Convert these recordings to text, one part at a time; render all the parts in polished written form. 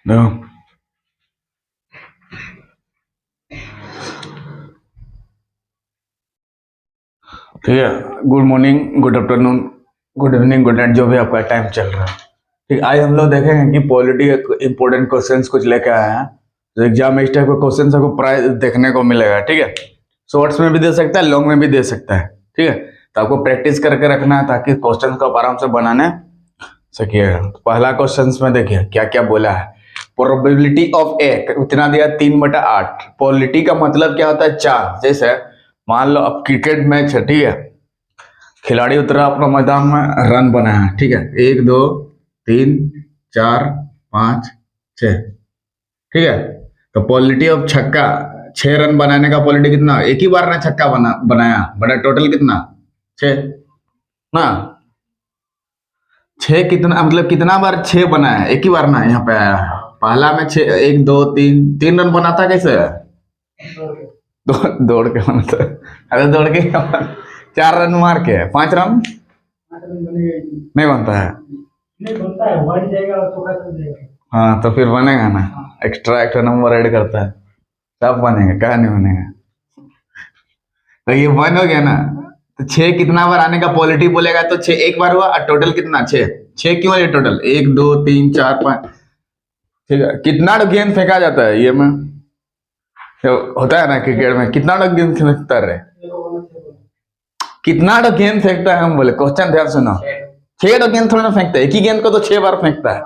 No. ठीक है, good morning, good afternoon, good evening, good night, जो भी आपका टाइम चल रहा है। ठीक, आज हम लोग देखेंगे कि पॉलिटी इंपॉर्टेंट क्वेश्चंस कुछ लेकर आए हैं। तो एग्जाम में इस टाइप के क्वेश्चन आपको प्राय देखने को मिलेगा। ठीक है, शॉर्ट्स में भी दे सकता है, लॉन्ग में भी दे सकता है। ठीक है, तो आपको प्रैक्टिस करके रखना है ताकि क्वेश्चन को आप आराम से बनाने सकिएगा। तो पहला क्वेश्चन में देखिए क्या क्या बोला है। प्रोबेबिलिटी ऑफ ए इतना दिया 3/8। पॉलिटी का मतलब क्या होता है? चार। जैसे मान लो अब क्रिकेट मैच है, ठीक है, खिलाड़ी उतरा अपना मैदान में, रन बनाया, ठीक है, 1 2 3 4 5 6। ठीक है, तो पॉलिटी ऑफ छक्का, 6 रन बनाने का पॉलिटी कितना? एक ही बार ने छक्का बनाया, बड़ा टोटल कितना? 6 ना। 6 कितना मतलब कितना बार 6 बनाया? एक ही बार ना यहाँ पे आया है। पहला में 6, 1 2 3, 3 रन बनाता कैसे? दौड़ के बनाता। अरे दौड़ के 4 रन मार के 5 रन नहीं बनता है। नहीं बनता है, बढ़ जाएगा और थोड़ा सा जाएगा। हाँ तो फिर बनेगा ना, एक्स्ट्रा नंबर ऐड करता है तब बनेगा, क्या नहीं बनेगा। तो ये 1 हो गया ना। तो 6 कितना बार आने का पॉलिटी बोलेगा तो 6 एक बार हुआ, और टोटल कितना? 6। 6 क्यों है टोटल? 1 2 3 4 5। ठीक है, कितना गेंद फेंका जाता है ये में? तो होता है ना क्रिकेट में, कितना गेंद फेंकता रहे? कितना गेंद फेंकता है? हम बोले क्वेश्चन ध्यान सुनो। 6 गेंद थोड़ा ना फेंकता है, एक ही गेंद को तो 6 बार फेंकता है।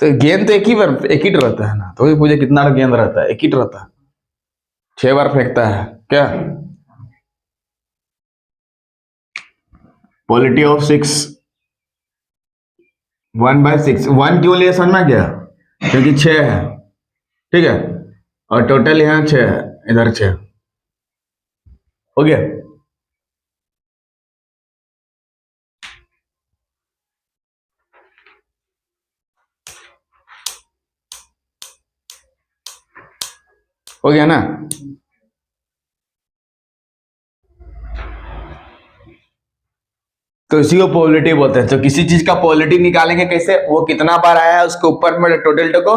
तो गेंद तो एक ही बार, एक ही रहता है ना। तो वही पूछे कितना गेंद रहता है? एक ही रहता है, 6 बार फेंकता है क्या? Polity of 6, 1/6। 1 क्यों लिए समझ में गया? क्योंकि 6 है, ठीक है, और टोटल यहाँ 6 है, इधर 6 हो गया। हो गया ना। तो इसी को पॉलिटी बोलते हैं। तो किसी चीज का पॉलिटी निकालेंगे कैसे? वो कितना बार आया है उसके ऊपर में टोटल को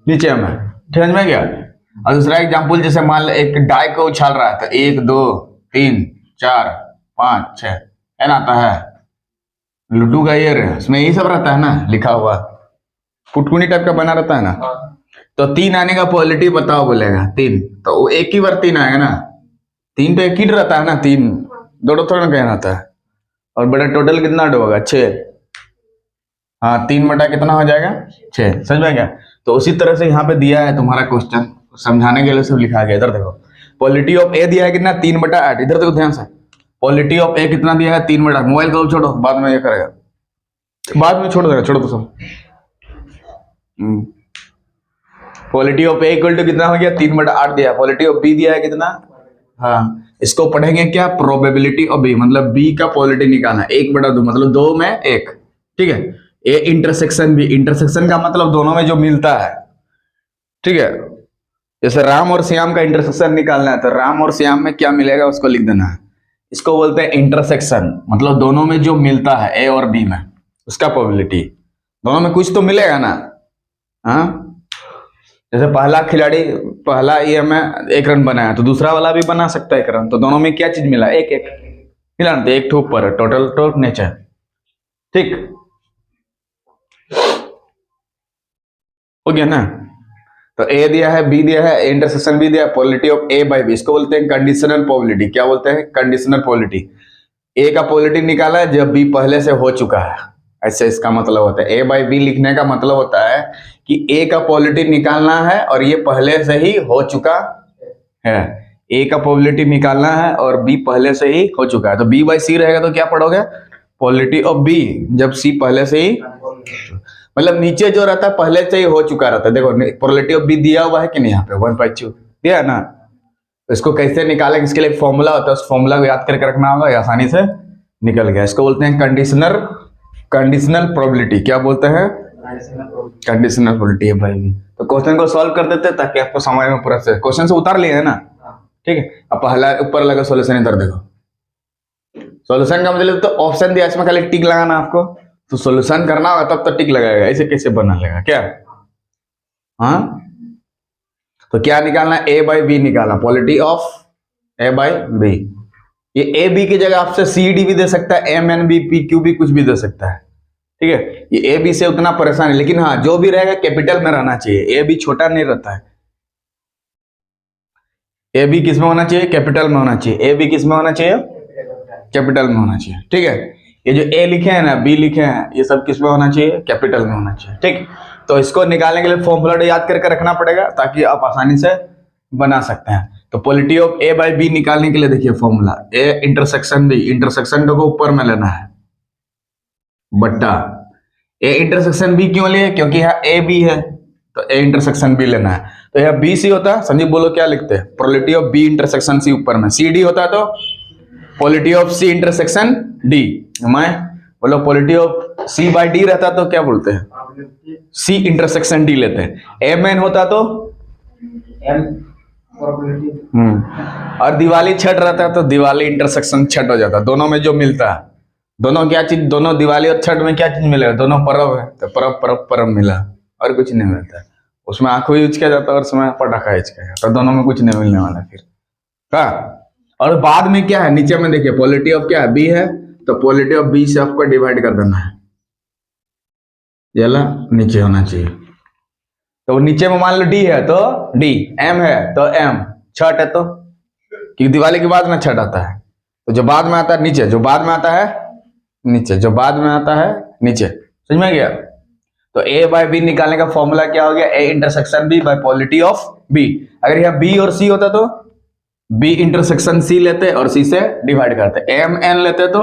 नीचे में, समझ में गया। और दूसरा एग्जांपल, जैसे मान लो एक डाई को उछाल रहा है, तो 1 2 3 4 5 6 है ना, आता है लुडू का ईयर, उसमें यही सब रहता है ना लिखा हुआ, फुटकुनी टाइप का बना रहता है ना। तो 3 आने का पॉलिटी बताओ बोलेगा 3, तो वो एक ही बार 3 आएगा ना। 3 तो एक ही रहता है ना, 3 दो थोड़ा ना कहना आता है। और बड़ा टोटल कितना होगा? 6। हाँ, 3 बटा कितना हो जाएगा? 6। समझ में गया। तो उसी तरह से यहाँ पे दिया है तुम्हारा क्वेश्चन, समझाने के लिए सब लिखा गया। इधर देखो, पॉलिटी ऑफ ए दिया है कितना? 3/8। इधर देखो ध्यान से, पॉलिटी ऑफ ए कितना दिया है? 3/8। मोबाइल को छोड़ो, बाद में ये करेगा, बाद में छोड़ देगा, छोड़ो तो सब। Probability of A equal to कितना हो गया? 3/8 दिया। पॉलिटी ऑफ बी दिया है कितना? हाँ, इसको पढ़ेंगे क्या? प्रोबेबिलिटी ऑफ बी, मतलब बी का पॉलिटी निकालना। 1/2 मतलब 2 में 1। ठीक है, ए इंटरसेक्शन बी, इंटरसेक्शन का मतलब दोनों में जो मिलता है। ठीक है, जैसे राम और श्याम का इंटरसेक्शन निकालना है, तो राम और श्याम में क्या मिलेगा उसको लिख देना है। इसको बोलते हैं इंटरसेक्शन, मतलब दोनों में जो मिलता है ए और बी में, उसका प्रोबेबिलिटी। दोनों में कुछ तो मिलेगा ना। हाँ, जैसे पहला खिलाड़ी पहला ये में 1 रन बनाया, तो दूसरा वाला भी बना सकता है 1 रन। तो दोनों में क्या चीज मिला? 1 1 मिला ना, तो 1 ठोक पर टोटल तो नीचे। ठीक हो गया ना। तो ए दिया है, बी दिया है, इंटरसेक्शन बी दिया है, probability of A by B, इसको बोलते हैं कंडीशनल प्रोबेबिलिटी। क्या बोलते हैं? Conditional probability. ए का पॉलिटी निकाला है जब बी पहले से हो चुका है, ऐसे इसका मतलब होता है। ए बाई बी लिखने का मतलब होता है कि ए का पॉलिटी निकालना है और ये पहले से ही हो चुका है। ए का पॉलिटी निकालना है और बी पहले से ही हो चुका है। तो बी बाई सी रहेगा, तो क्या पढ़ोगे? पॉलिटी ऑफ बी, जब सी पहले से ही, मतलब नीचे जो रहता है पहले से ही हो चुका रहता है। देखो पॉलिटी ऑफ बी दिया हुआ है कि नहीं? यहाँ पे 1/2 दिया है ना। तो इसको कैसे निकालेंगे? इसके लिए एक फॉर्मूला होता है, उस फॉर्मूला को याद करके रखना होगा, ये आसानी से निकल गया। इसको बोलते हैं कंडीशनल प्रोबेबिलिटी। क्या बोलते हैं? कंडीशनल प्रोबेबिलिटी है भाई। तो क्वेश्चन को सॉल्व कर देते हैं ताकि आपको समझ में पूरा से, क्वेश्चन से उतार लिए है ना। ठीक है, अब पहला ऊपर लगा सोल्यूशन, इधर देखो। सोल्यूशन का मतलब तो ऑप्शन दिया, इसमें खाली टिक लगाना आपको। तो सोल्यूशन करना होगा तब तो टिक लगाएगा, ऐसे कैसे बना लेगा क्या? हाँ, तो क्या निकालना है, ए बाई बी निकालना, probability of A by B. ये ए बी की जगह आपसे सी डी भी दे सकता है, M N B P Q भी कुछ भी दे सकता है, ठीक है। ये ए बी से उतना परेशान है, लेकिन हाँ जो भी रहेगा कैपिटल में रहना चाहिए, ए बी छोटा नहीं रहता है। ए बी किस में होना चाहिए, कैपिटल में होना चाहिए, ए बी किस में होना चाहिए, कैपिटल में होना चाहिए, ठीक है। ये जो ए लिखे हैं ना, बी लिखे हैं, ये सब किस में होना चाहिए, कैपिटल में होना चाहिए, ठीक। तो इसको निकालने के लिए फॉर्मूला याद करके रखना पड़ेगा ताकि आप आसानी से बना सकते हैं। तो probability of A by B निकालने के लिए देखिए formula, A intersection B, intersection को ऊपर में लेना है बट्टा ए इंटरसेक्शन बी क्यों लिए, क्योंकि यहाँ ए बी है तो ए इंटरसेक्शन बी लेना है। तो यहाँ बी सी होता है, संजीव बोलो क्या लिखते हैं, probability of B intersection C ऊपर में, सी डी होता है तो probability of C intersection D. मैं बोलो probability of C by D रहता तो क्या बोलते हैं, सी इंटरसेक्शन डी लेते हैं। एम एन होता तो एम और दिवाली छठ रहता है तो दिवाली इंटरसेक्शन छठ हो जाता है। दोनों में जो मिलता है, दोनों क्या चीज, दोनों दिवाली और छठ में क्या चीज मिलेगा, दोनों पर्व है तो पर्व मिला और कुछ नहीं मिलता है। उसमें आंखों यूज किया जाता है और उसमें पटाखा यूज किया जाता है, दोनों में कुछ नहीं मिलने वाला फिर का। और बाद में क्या है, नीचे में देखिए पॉलिटी ऑफ क्या है, बी है, तो पॉलिटी ऑफ बी से आपको डिवाइड कर देना है, ये ला नीचे होना चाहिए। तो नीचे में मान लो डी है तो डी, एम है तो एम, छठ है तो, क्योंकि दिवाली के बाद में छठ आता है, तो जो बाद में आता है नीचे, जो बाद में आता है नीचे, जो बाद में आता है नीचे, समझ में गया। तो ए बाय बी निकालने का फॉर्मूला क्या हो गया, A intersection B by probability of B. अगर यह बी और सी होता तो बी इंटरसेक्शन सी लेते और सी से डिवाइड करते, एम एन लेते तो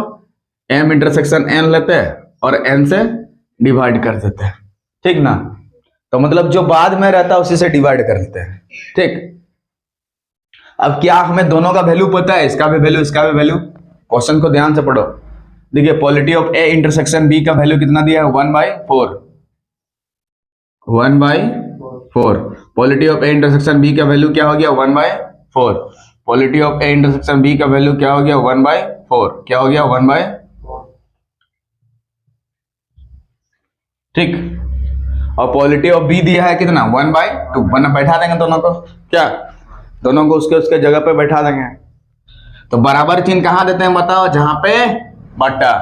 एम इंटरसेक्शन एन लेते और एन से डिवाइड कर देते, ठीक ना। तो मतलब जो बाद में रहता है उसी से डिवाइड कर देते हैं, ठीक। अब क्या हमें दोनों का वैल्यू पता है, इसका भी वैल्यू इसका भी वैल्यू, क्वेश्चन को ध्यान से पढ़ो। देखिए probability of A intersection B का वैल्यू कितना दिया है, 1/4, 1/4। Probability of A intersection B का वैल्यू क्या हो गया, 1/4। Probability of A intersection B का वैल्यू क्या हो गया, 1/4, क्या हो गया 1/4, ठीक। और पॉलिटी ऑफ बी दिया है कितना, 1/2, वरना बैठा देंगे दोनों को, क्या दोनों को उसके उसके जगह पे बैठा देंगे। तो बराबर चिन्ह कहां देते हैं बताओ, जहां पे बट्टा,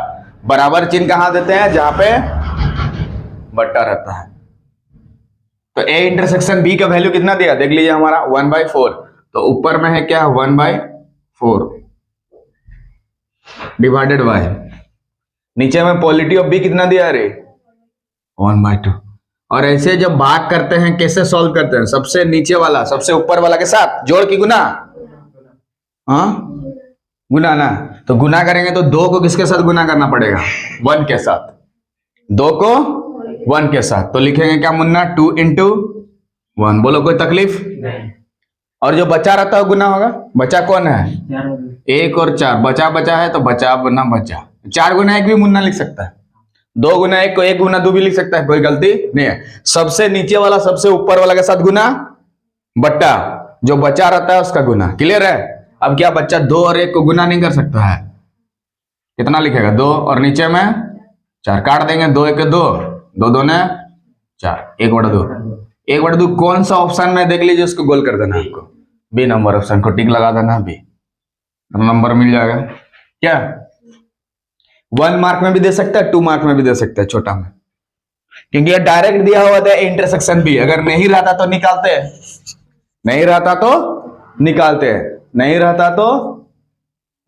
बराबर चिन्ह कहां देते हैं, जहां पे बट्टा रहता है। तो ए इंटरसेक्शन बी का वैल्यू कितना दिया देख लीजिए हमारा 1/4, तो ऊपर में है क्या 1/4 डिवाइडेड बाय, नीचे में पॉलिटी ऑफ बी कितना दिया रे 1/2। और ऐसे जब भाग करते हैं कैसे सॉल्व करते हैं, सबसे नीचे वाला सबसे ऊपर वाला के साथ जोड़ की गुना, हाँ गुना ना, तो गुना करेंगे तो 2 को किसके साथ गुना करना पड़ेगा, 1 के साथ, 2 को 1 के साथ, तो लिखेंगे क्या मुन्ना 2 × 1, बोलो कोई तकलीफ नहीं। और जो बचा रहता है गुना होगा, बचा कौन है 1 और 4, बचा बचा है तो बचा बना बचा, 4 गुना 1 भी मुन्ना लिख सकता है, 2 गुना 1 को 1 गुना 2 भी लिख सकता है, कोई गलती नहीं है। सबसे नीचे वाला सबसे ऊपर वाला के साथ गुना बट्टा, जो बचा रहता है उसका गुना, क्लियर है। अब क्या बच्चा 2 और 1 को गुना नहीं कर सकता है, कितना लिखेगा 2 और नीचे में 4, काट देंगे 2 1 2, 2 2 ने 4, 1/2, 1/2 कौन सा ऑप्शन में देख लीजिए, उसको गोल कर देना आपको, बी नंबर ऑप्शन को टिक लगा देना, बी नंबर मिल जाएगा। क्या 1 मार्क में भी दे सकता है, 2 मार्क में भी दे सकता है, छोटा में, क्योंकि ये डायरेक्ट दिया हुआ था इंटरसेक्शन बी, अगर नहीं रहता तो निकालते, नहीं रहता तो निकालते, नहीं रहता तो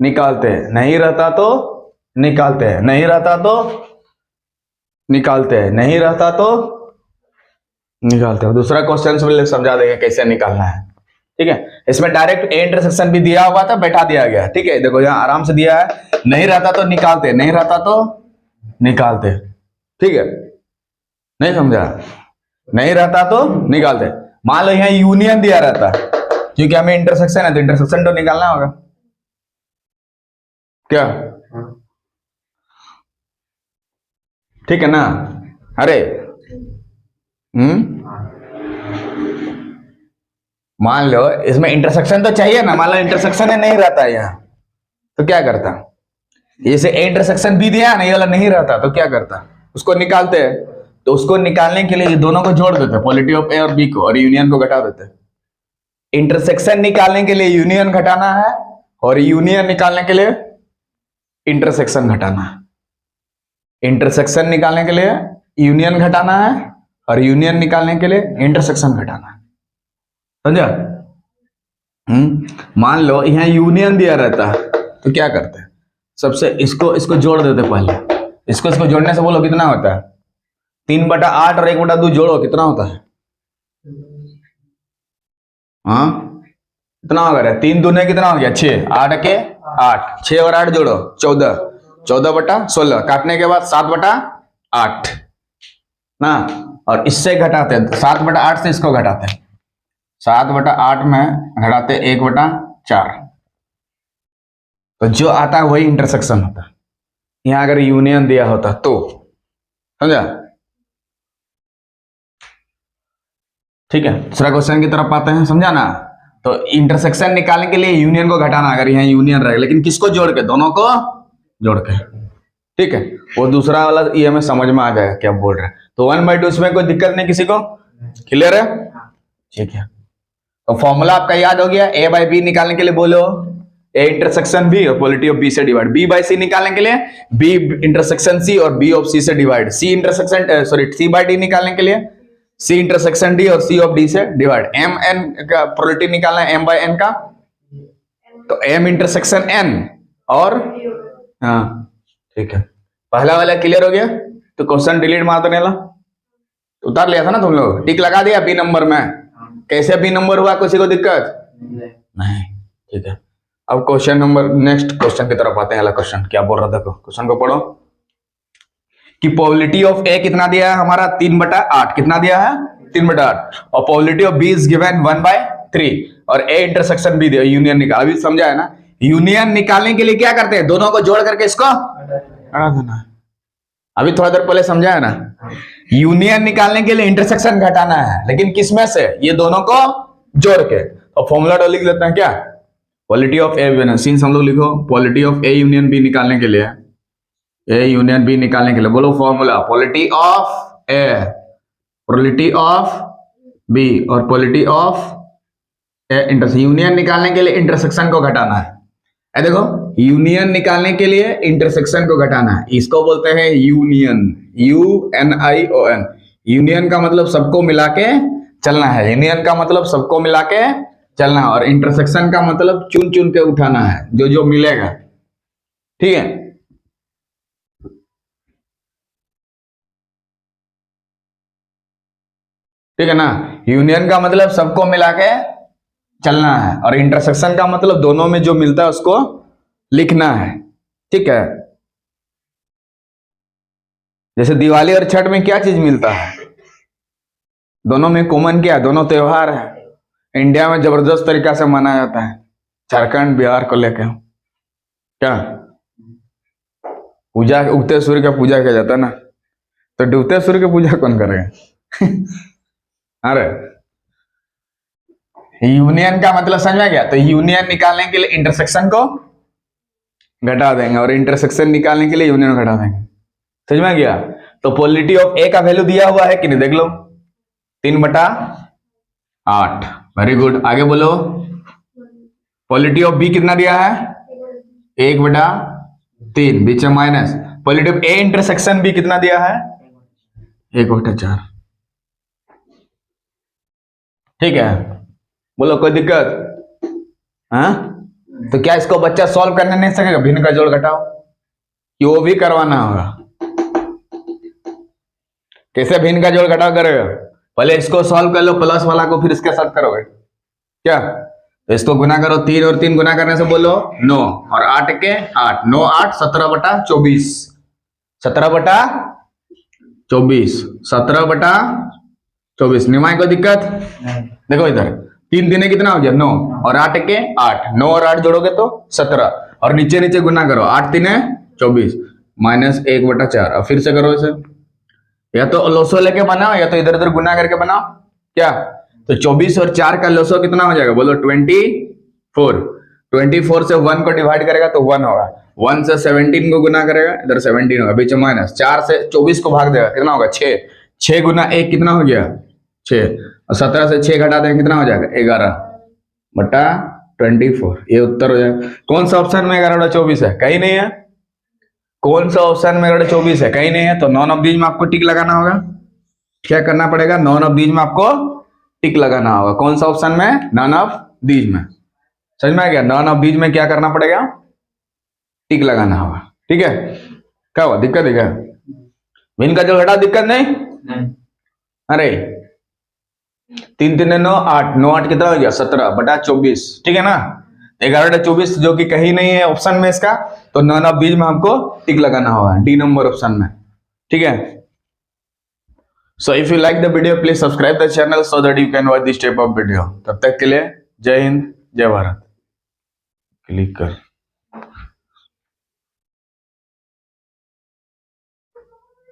निकालते, नहीं रहता तो निकालते, नहीं रहता तो निकालते, नहीं रहता तो निकालते। दूसरा क्वेश्चन समझा देंगे कैसे निकालना है, ठीक है। इसमें डायरेक्ट ए इंटरसेक्शन भी दिया हुआ था, बैठा दिया गया, ठीक है। देखो यहाँ आराम से दिया है, नहीं रहता तो निकालते, नहीं रहता तो निकालते, ठीक है। नहीं समझा, नहीं रहता तो निकालते। मान लो यहाँ यूनियन दिया रहता, क्योंकि हमें इंटरसेक्शन है तो इंटरसेक्शन तो निकालना होगा, क्या ठीक है ना। अरे मान लो इसमें इंटरसेक्शन तो चाहिए ना, मान लो इंटरसेक्शन है नहीं रहता है यहाँ, तो क्या करता, जैसे ए इंटरसेक्शन बी दिया ना, ये वाला नहीं रहता तो क्या करता, उसको निकालते हैं, तो उसको निकालने के लिए ये दोनों को जोड़ देते, पॉलिटी ऑफ ए और बी को, और यूनियन को घटा देते। इंटरसेक्शन निकालने के लिए यूनियन घटाना है, और यूनियन निकालने के लिए इंटरसेक्शन घटाना है। इंटरसेक्शन निकालने के लिए यूनियन घटाना है, और यूनियन निकालने के लिए इंटरसेक्शन घटाना है। समझा? मान लो यहाँ यूनियन दिया रहता है तो क्या करते हैं, सबसे इसको जोड़ देते पहले। इसको जोड़ने से बोलो कितना होता है, 3/8 और 1/2 जोड़ो कितना होता है? हाँ कितना होगा? 3 दूने कितना हो गया? 6, 8 के 8, 6 और 8 जोड़ो 14, 14/16, काटने के बाद 7/8 ना, और इससे घटाते हैं 7/8 से इसको घटाते हैं, 7/8 में घटाते 1/4, तो जो आता है वही इंटरसेक्शन होता है। यहां अगर यूनियन दिया होता तो, समझा? ठीक है, दूसरा क्वेश्चन की तरफ आते हैं, समझा ना? तो इंटरसेक्शन निकालने के लिए यूनियन को घटाना, अगर यहाँ यूनियन रहे, लेकिन किसको जोड़ के? दोनों को जोड़ के। ठीक है, वो दूसरा वाला ये हमें समझ में आ जाएगा क्या बोल रहे हैं। तो 1/2 इसमें कोई दिक्कत नहीं किसी को? क्लियर है? ठीक है, तो फॉर्मूला आपका याद हो गया। ए बाई बी निकालने के लिए बोलो ए इंटरसेक्शन बी और पॉलिटी ऑफ बी से डिवाइड। बी बाई सी निकालने के लिए बी इंटरसेक्शन सी और बी ऑफ सी से डिवाइड। सी बाई डी निकालने के लिए सी इंटरसेक्शन डी और सी ऑफ डी से डिवाइड। एम एन का पॉलिटी निकालना है, एम बाई एन का, तो एम इंटरसेक्शन एन और हाँ ठीक है, पहला वाला क्लियर हो गया। तो क्वेश्चन डिलीट मार देने ला, उतार लिया था ना तुम लोग, टिक लगा दिया बी नंबर में। कैसे बी नंबर हुआ, किसी को दिक्कत नहीं? ठीक है, अब क्वेश्चन नंबर नेक्स्ट क्वेश्चन की तरफ आते हैं। अगला क्वेश्चन क्या बोल रहा था, क्वेश्चन को पढ़ो कि प्रोबेबिलिटी ऑफ ए कितना दिया है हमारा 3/8, कितना दिया है 3/8, और probability of B is given 1/3, और ए इंटरसेक्शन बी दिया, यूनियन निकाल। अभी समझा है ना? यूनियन निकालने के लिए क्या करते हैं, दोनों को जोड़ करके इसको हटा देना है। अभी थोड़ा देर पहले समझा है ना? यूनियन निकालने के लिए इंटरसेक्शन घटाना है, लेकिन किसमें से? ये दोनों को जोड़ के। और फॉर्मूला तो लिख लेते हैं क्या, क्वालिटी ऑफ ए सीन्स हम लोग लिखो, क्वालिटी ऑफ ए यूनियन बी निकालने के लिए, ए यूनियन बी निकालने के लिए बोलो formula quality of a, quality of b और quality of A intersection. Union निकालने के लिए इंटरसेक्शन को घटाना है। देखो, यूनियन निकालने के लिए इंटरसेक्शन को घटाना है, इसको बोलते हैं यूनियन, UNION। यूनियन का मतलब सबको मिला के चलना है, यूनियन का मतलब सबको मिला के चलना है, और इंटरसेक्शन का मतलब चुन चुन के उठाना है जो जो मिलेगा। ठीक है, ठीक है ना? यूनियन का मतलब सबको मिला के चलना है, और इंटरसेक्शन का मतलब दोनों में जो मिलता है उसको लिखना है। ठीक है, जैसे दिवाली और छठ में क्या चीज मिलता है, दोनों में कॉमन क्या है? दोनों त्योहार है, इंडिया में जबरदस्त तरीका से मनाया जाता है, झारखंड बिहार को लेकर। क्या पूजा, उगते सूर्य का पूजा किया जाता है ना, तो डूबते सूर्य की पूजा कौन करेगा? अरे यूनियन का मतलब समझ में गया? तो यूनियन निकालने के लिए इंटरसेक्शन को घटा देंगे, और इंटरसेक्शन निकालने के लिए यूनियन घटा देंगे। समझ में गया? तो प्रोबेबिलिटी ऑफ ए का वैल्यू दिया हुआ है कि नहीं, देख लो 3/8। वेरी गुड, आगे बोलो। प्रोबेबिलिटी ऑफ बी कितना दिया है 1/3, बीच में minus. Probability of A intersection B कितना दिया है 1/4। ठीक है, बोलो कोई दिक्कत? हाँ, तो क्या इसको बच्चा सॉल्व करने नहीं सकेगा, भिन्न का जोड़ घटाओ, कि वो भी करवाना होगा? कैसे भिन्न का जोड़ घटाव करोगे? पहले इसको सॉल्व कर लो, प्लस वाला को फिर इसके साथ करोगे क्या? तो इसको गुना करो, 3 और 3 गुना करने से बोलो 9, और 8 के 8, 9 8 17/24, 17/24, 17/24। निमाई कोई दिक्कत? देखो इधर 3 दिने कितना हो गया 9, और 8 के 8, 9 और 8 जोड़ोगे तो 17, और नीचे नीचे गुना करो, 8 3 24 माइनस 1/4, और फिर से करो इसे, या तो लोसो लेके बनाओ या तो इधर उधर गुना करके बनाओ। क्या? तो 24 और 4 का लोसो कितना हो जाएगा, बोलो 24। 24 से 1 को डिवाइड करेगा तो 1 होगा, 1 से 17 को गुना करेगा, इधर 17 होगा, बीच में माइनस, 4 से 24 को भाग देगा कितना होगा 6, 6 गुना 1 कितना हो गया 6, और 17 से 6 घटा दें कितना हो जाएगा 11 बटा 24, ये उत्तर हो जाएगा। कौन सा ऑप्शन में 11 बटा 24 है? कहीं नहीं है। कौन सा ऑप्शन में 11 बटा 24 है? कहीं नहीं है। तो नॉन ऑफ दीज में आपको टिक लगाना होगा। क्या करना पड़ेगा? नॉन ऑफ दीज में आपको टिक लगाना होगा। कौन सा ऑप्शन में? नॉन ऑफ दीज में। समझ में आ गया? नॉन ऑफ दीज में क्या करना पड़ेगा? टिक लगाना होगा। ठीक है, क्या हुआ? दिक्कत है क्या? भिन्न का जो घटा दिक्कत नहीं। अरे 3 3 9 8, 9 8 कितना हो गया 17 बटा 24, ठीक है ना। 11 बटा 24 जो कि कहीं नहीं है ऑप्शन में इसका, तो नॉन ऑफ दीज में हमको टिक लगाना होगा डी नंबर ऑप्शन में। ठीक है, so if you like the video please subscribe the channel so that you can watch this type of video. तब तक के लिए जय हिंद, जय भारत। क्लिक कर।